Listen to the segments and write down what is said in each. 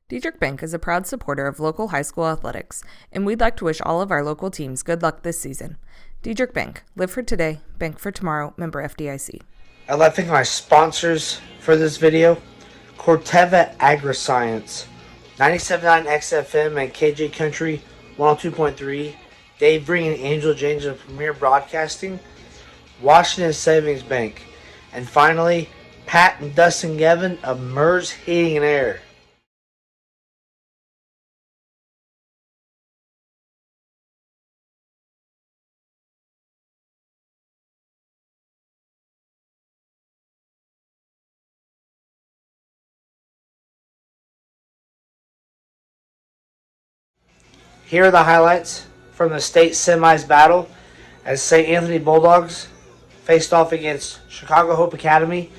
Diedrich Bank is a proud supporter of local high school athletics, and we'd like to wish all of our local teams good luck this season. Diedrich Bank, live for today, bank for tomorrow, member FDIC. I'd like to thank my sponsors for this video. Corteva AgriScience, 97.9 XFM and KJ Country 102.3. Dave Bring and Angel James of Premier Broadcasting. Washington Savings Bank. And finally, Pat and Dustin Gavin of MERS Heating and Air. Here are the highlights from the state semis battle as St. Anthony Bulldogs faced off against Chicago Hope Academy.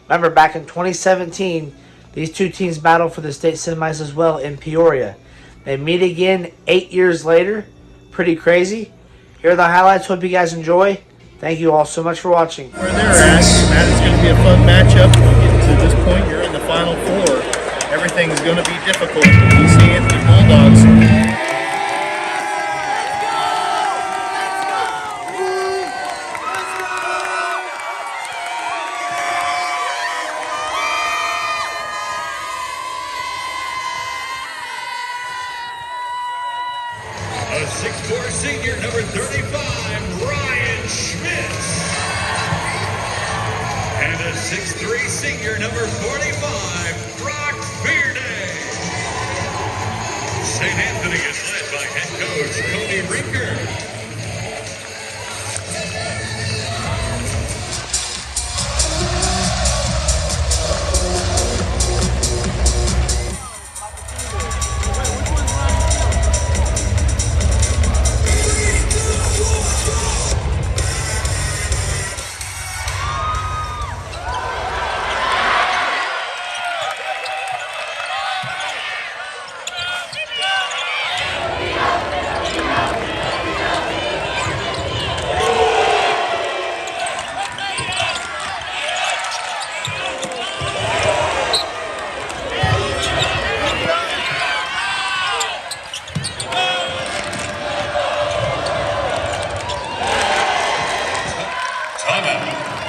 Remember, back in 2017, these two teams battled for the state semis as well in Peoria. They meet again 8 years later. Pretty crazy. Here are the highlights. Hope you guys enjoy. Thank you all so much for watching. Where they're at, that is going to be a fun matchup. To this point, you're in the Final Four. Everything is going to be difficult. You see Anthony Bulldogs. A 6'4" senior, number 35, Ryan Schmitz. And a 6'3" senior, number 45, Brock Bearday. St. Anthony is led by head coach Cody Rinker.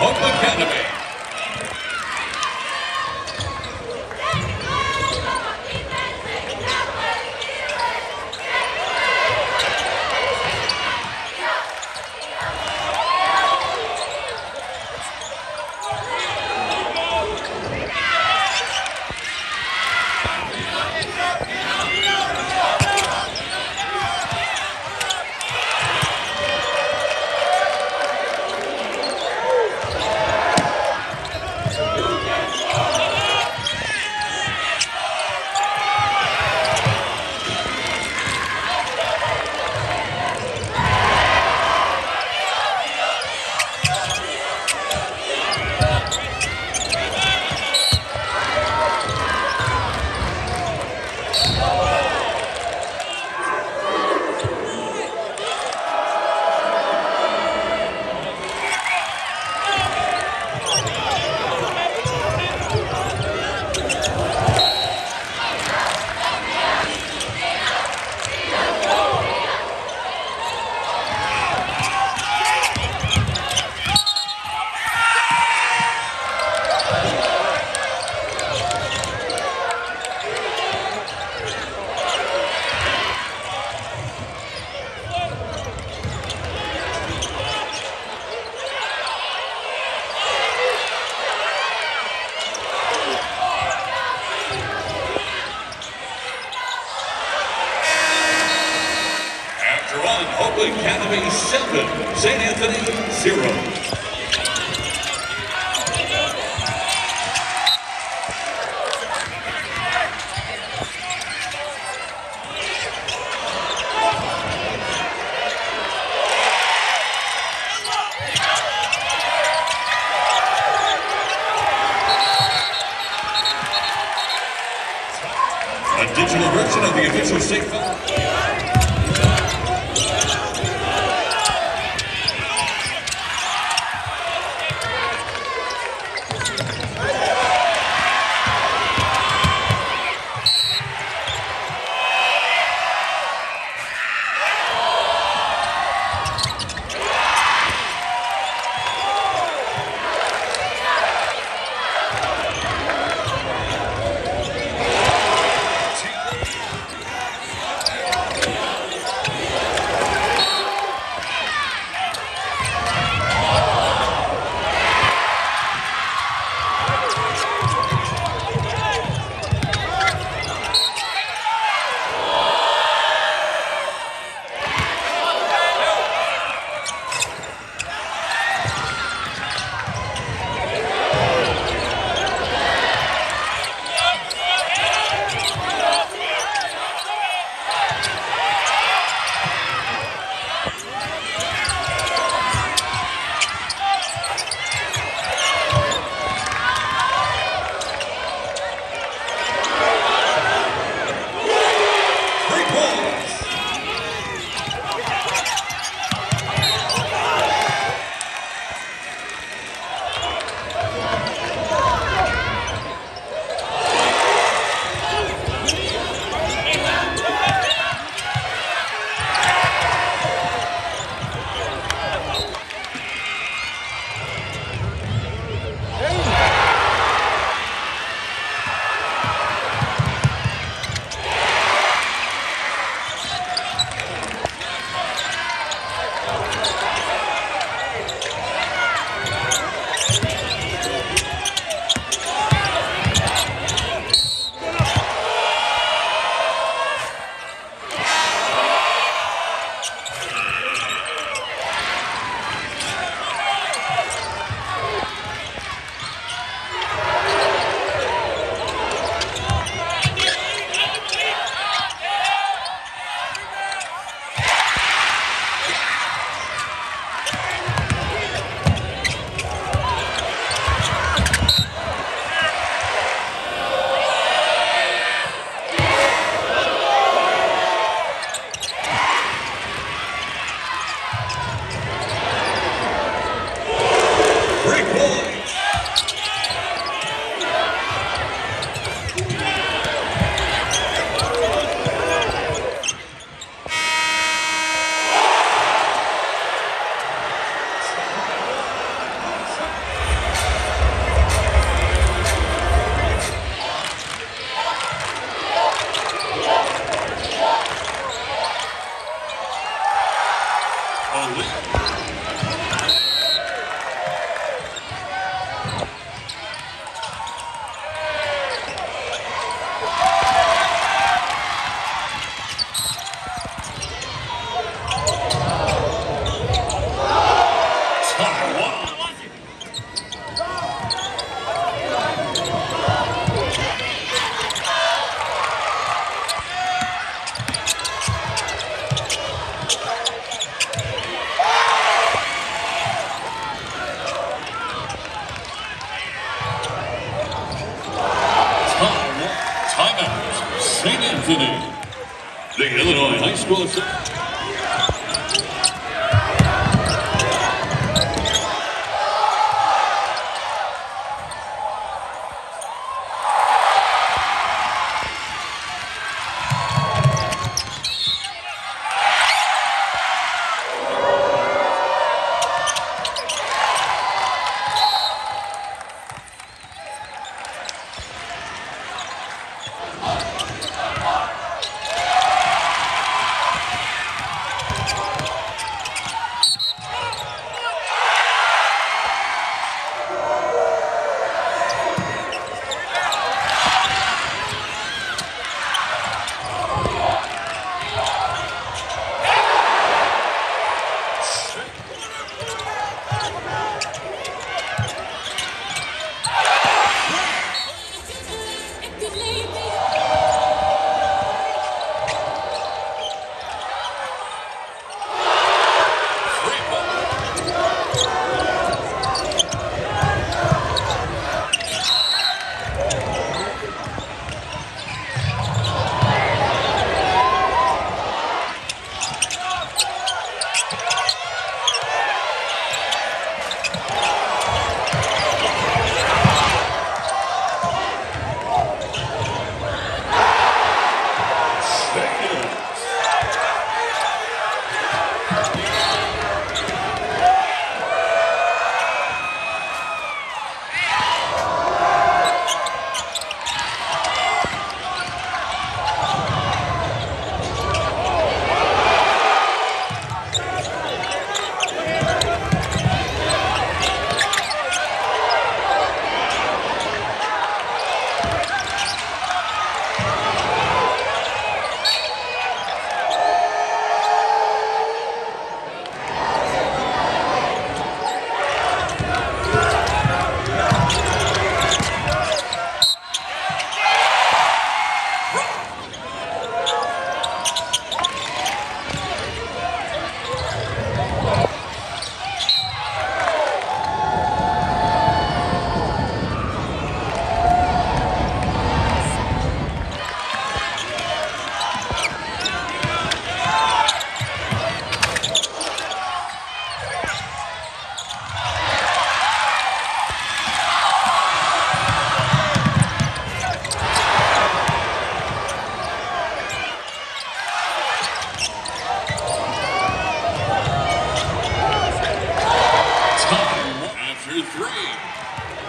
Hope Academy. Hope Academy 7, St. Anthony 0. A digital version of the official state foul. St. Anthony. The Illinois High School.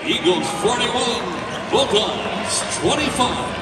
Eagles 41, Bulldogs 25.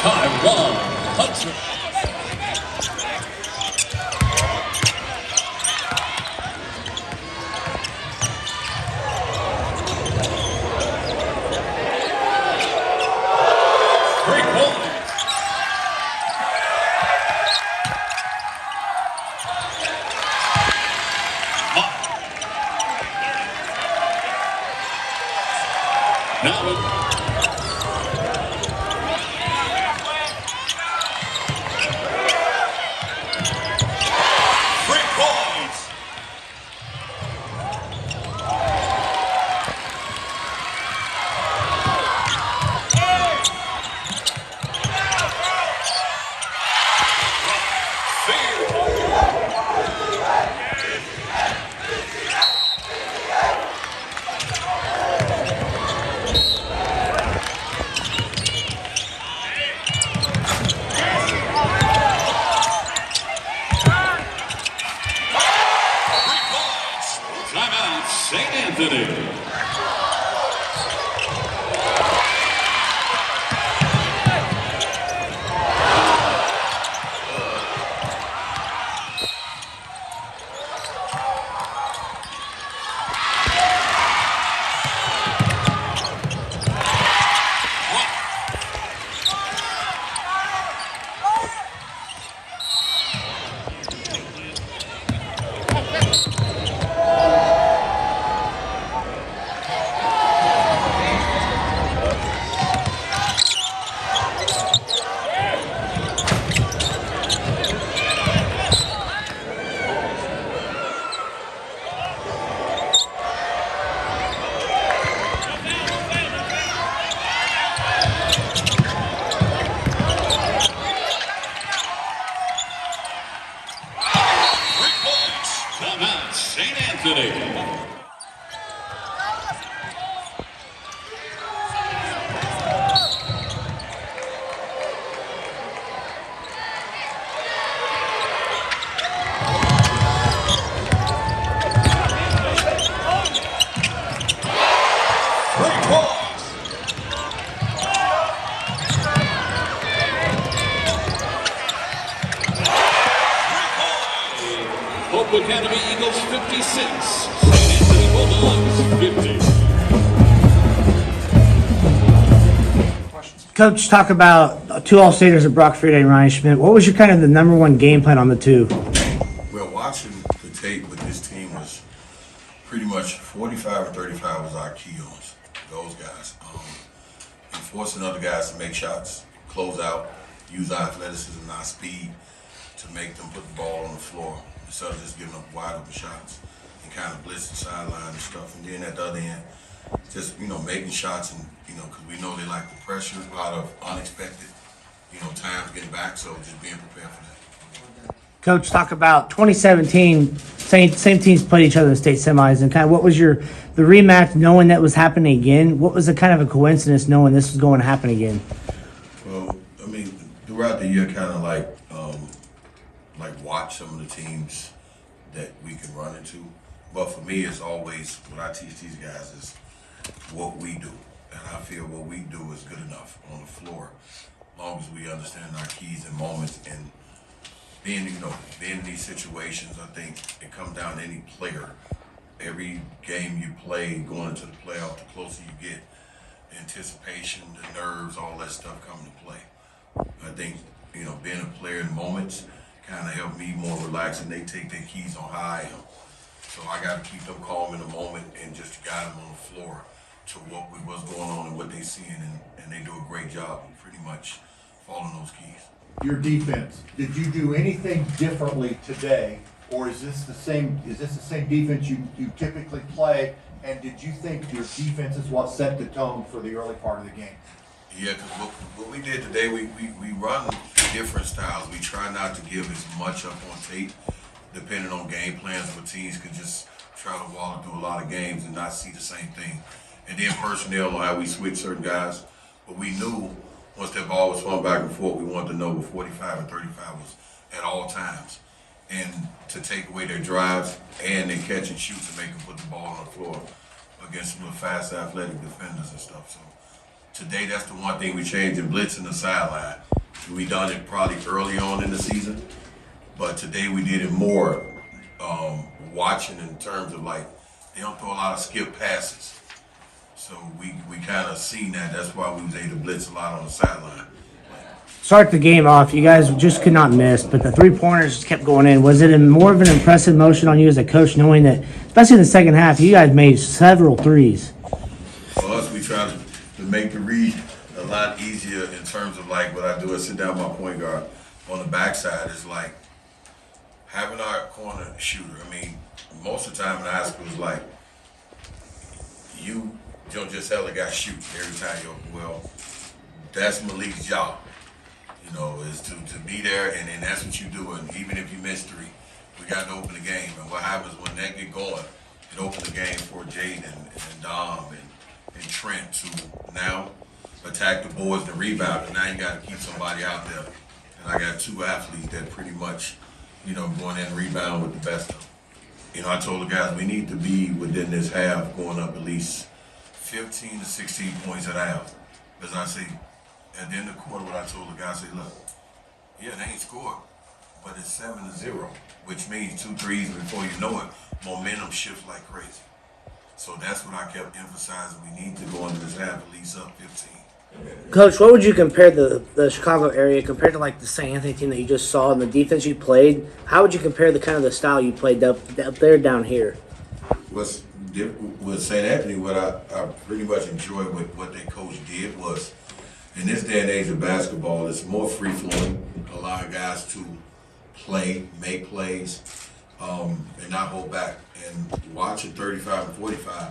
Taiwan Hudson. Now, timeout, St. Anthony. Timeout, St. Anthony. Hope Academy Eagles 56, St. Anthony Bulldogs 50. Coach, talk about two All-Staters at Brock Freeday and Ryan Schmidt. What was your kind of the number one game plan on the two? Well, watching the tape with this team was pretty much 45 and 35 was our key on those guys. And forcing other guys to make shots, close out, use our athleticism and our speed to make them put the ball on the floor instead of just giving up wide open shots and kind of blitz the sideline and stuff. And then at the other end, just, making shots and, because we know they like the pressure, a lot of unexpected, times getting back. So just being prepared for that. Coach, talk about 2017, same teams played each other in the state semis, and kind of what was the rematch knowing that was happening again? What was the kind of a coincidence knowing this was going to happen again? Well, I mean, throughout the year, kind of like watch some of the teams that we can run into. But for me, it's always what I teach these guys is what we do, and I feel what we do is good enough on the floor, as long as we understand our keys and moments and being in these situations. I think it comes down to any player. Every game you play, going into the playoff, the closer you get, the anticipation, the nerves, all that stuff come into play. I think, being a player in moments kind of helped me more relax, and they take their keys on how I am. So I got to keep them calm in the moment and just guide them on the floor to what's going on and what they're seeing, and they do a great job of pretty much following those keys. Your defense, did you do anything differently today, or is this the same defense you typically play? And did you think your defense is what set the tone for the early part of the game? Yeah, because what we did today, we run different styles. We try not to give as much up on tape, depending on game plans, where teams can just try to wallow through a lot of games and not see the same thing. And then personnel on how we switch certain guys. But we knew once that ball was flung back and forth, we wanted to know what 45 and 35 was at all times. And to take away their drives and their catch and shoot to make them put the ball on the floor against some of the fast, athletic defenders and stuff. So today, that's the one thing we changed in blitzing the sideline. We done it probably early on in the season, but today we did it more watching in terms of they don't throw a lot of skip passes. So we kind of seen that. That's why we was able to blitz a lot on the sideline. Start the game off, you guys just could not miss, but the three-pointers just kept going in. Was it more of an impressive motion on you as a coach, knowing that, especially in the second half, you guys made several threes? For us, we try to make the read a lot easier in terms of like what I do is sit down my point guard on the backside is like having our corner shooter. I mean, most of the time in high school is like you don't just tell a guy shoot every time you open. Well, that's Malik's job, you know, is to be there, and then that's what you do. And even if you miss three, we got to open the game. And what happens when that get going, it opens the game for Jaden and Dom and Trent to now attack the boards and rebound. And now you got to keep somebody out there. And I got two athletes that pretty much, you know, going in and rebound with the best of them. You know, I told the guys we need to be within this half going up at least 15 to 16 points at half. Because I say, at the end of the quarter, what I told the guys, I say, look, yeah, they ain't scored, but it's 7-0, which means 2 threes, and before you know it, momentum shifts like crazy. So that's what I kept emphasizing. We need to go into this half at least up 15. Coach, what would you compare the Chicago area compared to like the St. Anthony team that you just saw and the defense you played? How would you compare the kind of the style you played up there down here? What's different with St. Anthony, what I pretty much enjoyed with what their coach did was, in this day and age of basketball, it's more free-flowing, allowing guys to play, make plays, and not hold back. And watching 35 and 45,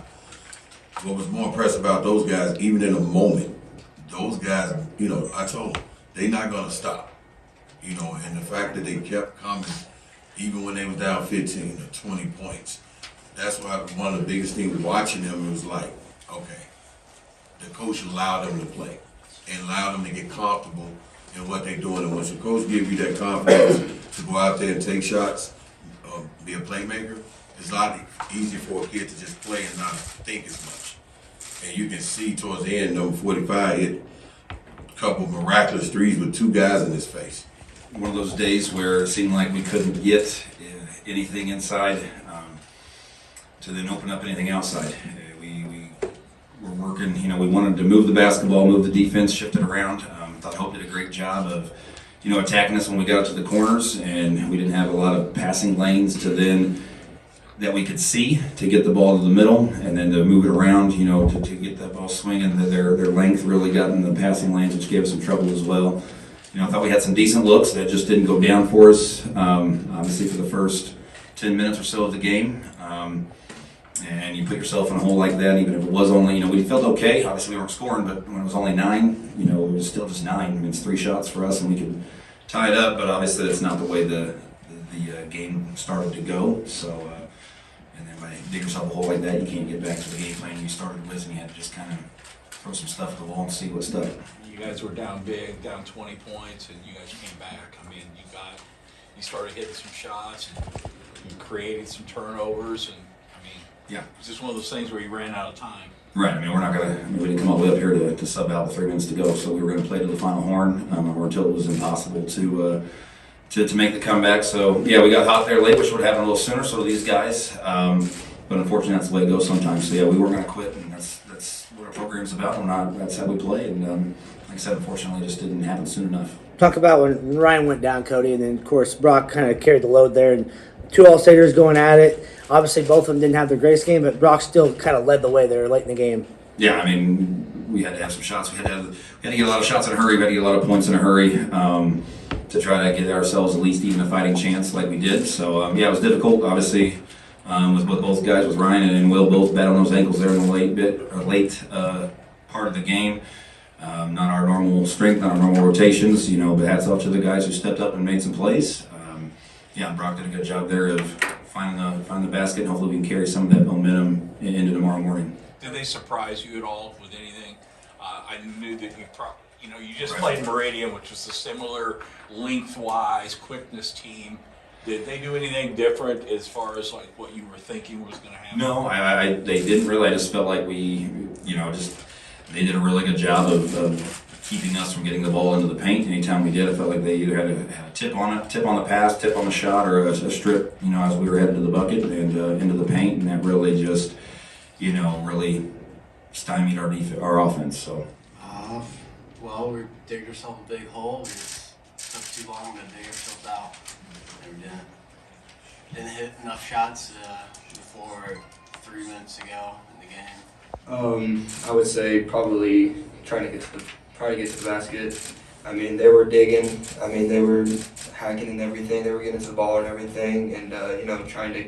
what was more impressive about those guys, even in a moment, those guys, you know, I told them, they're not going to stop. You know, and the fact that they kept coming, even when they was down 15 or 20 points, that's why one of the biggest things watching them was like, okay, the coach allowed them to play and allowed them to get comfortable in what they're doing. And once the coach gives you that confidence to go out there and take shots, be a playmaker, it's a lot easier for a kid to just play and not think as much. And you can see towards the end, number 45 hit a couple miraculous threes with 2 guys in his face. One of those days where it seemed like we couldn't get anything inside to then open up anything outside. We were working, you know, we wanted to move the basketball, move the defense, shift it around. Thought Hope did a great job of, you know, attacking us when we got to the corners, and we didn't have a lot of passing lanes to then that we could see to get the ball to the middle and then to move it around, you know, to get that ball swinging. Their length really got in the passing lanes, which gave us some trouble as well. You know, I thought we had some decent looks that just didn't go down for us, obviously for the first 10 minutes or so of the game. And you put yourself in a hole like that, even if it was only, you know, we felt okay. Obviously we weren't scoring, but when it was only 9, you know, it was still just 9. I mean, it's 3 shots for us and we could tie it up, but obviously that's not the way the game started to go. So, and then when you dig yourself a hole like that, you can't get back to the game plan you started with, and you had to just kind of throw some stuff at the wall and see what stuck. You guys were down big, down 20 points, and you guys came back. I mean, you started hitting some shots, and you created some turnovers, and I mean, Yeah. it's just one of those things where you ran out of time. Right. I mean, we didn't come all the way up here to sub out with 3 minutes to go, so we were going to play to the final horn, or until it was impossible to make the comeback. So yeah, we got hot there late. Wish it would have happened a little sooner. So these guys, but unfortunately, that's the way it goes sometimes. So yeah, we weren't going to quit, and that's what our program's about. That's how we play, and like I said, unfortunately, it just didn't happen soon enough. Talk about when Ryan went down, Cody, and then of course Brock kind of carried the load there, and 2 All-Staters going at it. Obviously, both of them didn't have their greatest game, but Brock still kind of led the way there late in the game. Yeah, I mean, we had to have some shots. We had to get a lot of shots in a hurry. We had to get a lot of points in a hurry to try to get ourselves at least even a fighting chance like we did. So, yeah, it was difficult, obviously, with both guys, with Ryan and Will, both battling those ankles there in the late part of the game. Not our normal strength, not our normal rotations, you know, but hats off to the guys who stepped up and made some plays. Yeah, Brock did a good job there of finding the basket, and hopefully we can carry some of that momentum into tomorrow morning. Did they surprise you at all with anything? I knew that you just played Meridian, which was a similar lengthwise quickness team. Did they do anything different as far as like what you were thinking was going to happen? No, they didn't really. I just felt like they did a really good job of keeping us from getting the ball into the paint. Anytime we did, I felt like they either had a tip on the pass, tip on the shot, or a strip, you know, as we were headed to the bucket and into the paint, and that really just, you know, really stymied our offense. So. Well, we digged ourselves a big hole. We just took too long to dig ourselves out. And we didn't hit enough shots before 3 minutes to go in the game. I would say probably trying to get to the basket. I mean, they were digging. I mean, they were hacking and everything. They were getting to the ball and everything, and trying to,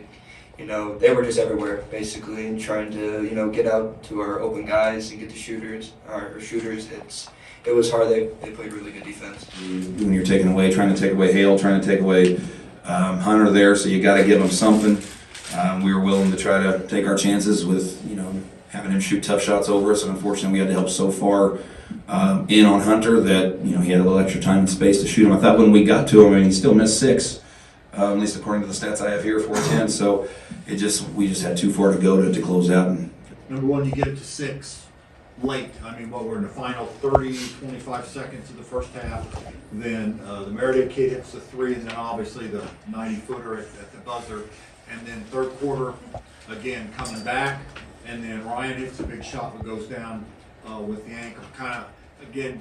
they were just everywhere basically, and trying to, get out to our open guys and get the shooters. Our shooters, it was hard. They played really good defense. When you're trying to take away Hale, trying to take away Hunter there, so you got to give them something. We were willing to try to take our chances with, having him shoot tough shots over us, and unfortunately we had to help so far in on Hunter that, he had a little extra time and space to shoot him. I thought when we got to him, he still missed 6, at least according to the stats I have here, 4-10. So we just had too far to go to close out. And Number one, you get it to 6 late. I mean, we're in the final 30, 25 seconds of the first half. Then the Meredith kid hits the 3, and then obviously the 90-footer at the buzzer. And then third quarter, again, coming back. And then Ryan hits a big shot that goes down with the ankle. Kind of, again,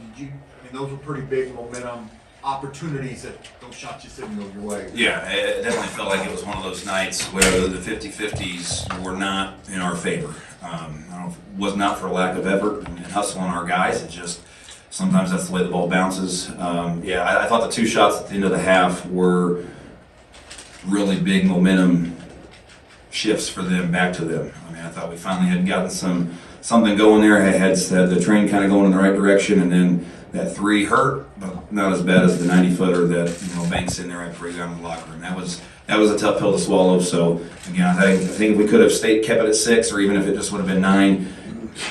those were pretty big momentum opportunities that those shots just didn't go your way. yeah, it definitely felt like it was one of those nights where the 50-50s were not in our favor. It was not for lack of effort and hustling our guys. It just, sometimes that's the way the ball bounces. I thought the 2 shots at the end of the half were really big momentum shifts for them, back to them. I mean, I thought we finally had gotten something going there. I had the train kind of going in the right direction, and then that 3 hurt, but not as bad as the 90-footer that Banks in there right before he got in the locker room. That was a tough pill to swallow. So again, I think if we could have kept it at 6, or even if it just would have been 9,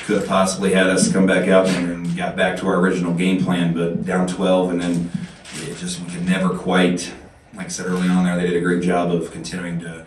could have possibly had us come back out and got back to our original game plan. But down 12, and then we could never quite, like I said early on there, they did a great job of continuing to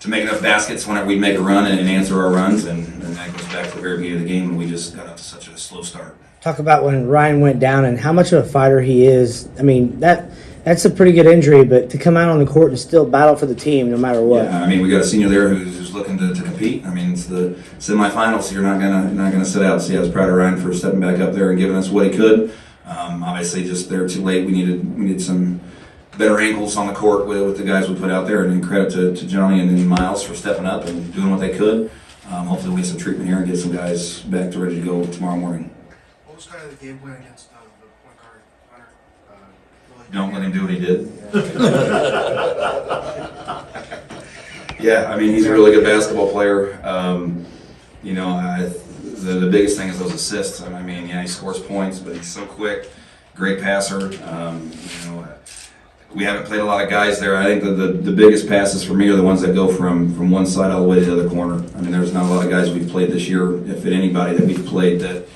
make enough baskets whenever we'd make a run and answer our runs, and that goes back to the very beginning of the game when we just got up to such a slow start. Talk about when Ryan went down and how much of a fighter he is. I mean, that's a pretty good injury, but to come out on the court and still battle for the team no matter what. Yeah, I mean, we got a senior there who's looking to compete. I mean, it's the semifinals, so you're not gonna sit out. So yeah, I was proud of Ryan for stepping back up there and giving us what he could. Obviously, just there too late. We needed some better angles on the court with the guys we put out there, and then credit to Johnny and Miles for stepping up and doing what they could. Hopefully we get some treatment here and get some guys back to ready to go tomorrow morning. What was kind of the game plan against the point guard, Hunter? Don't let him do what he did. Yeah, I mean, he's a really good basketball player. The biggest thing is those assists. I mean, yeah, he scores points, but he's so quick, great passer. We haven't played a lot of guys there. I think the biggest passes for me are the ones that go from one side all the way to the other corner. I mean, there's not a lot of guys we've played this year, if anybody that we've played, that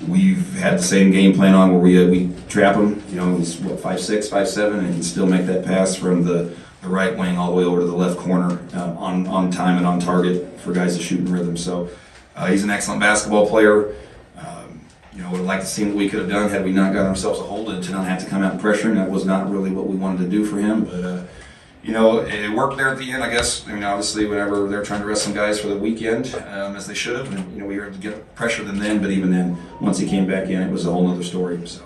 we've had the same game plan on where we trap him. He's 5'6", 5'7", and can still make that pass from the right wing all the way over to the left corner on time and on target for guys to shoot in rhythm. So he's an excellent basketball player. Would have liked to see what we could have done had we not got ourselves a hold to not have to come out and pressure him. That was not really what we wanted to do for him. But, it worked there at the end, I guess. I mean, obviously, whenever they're trying to rest some guys for the weekend, as they should have, and, we were able to get pressure them then. But even then, once he came back in, it was a whole other story. So.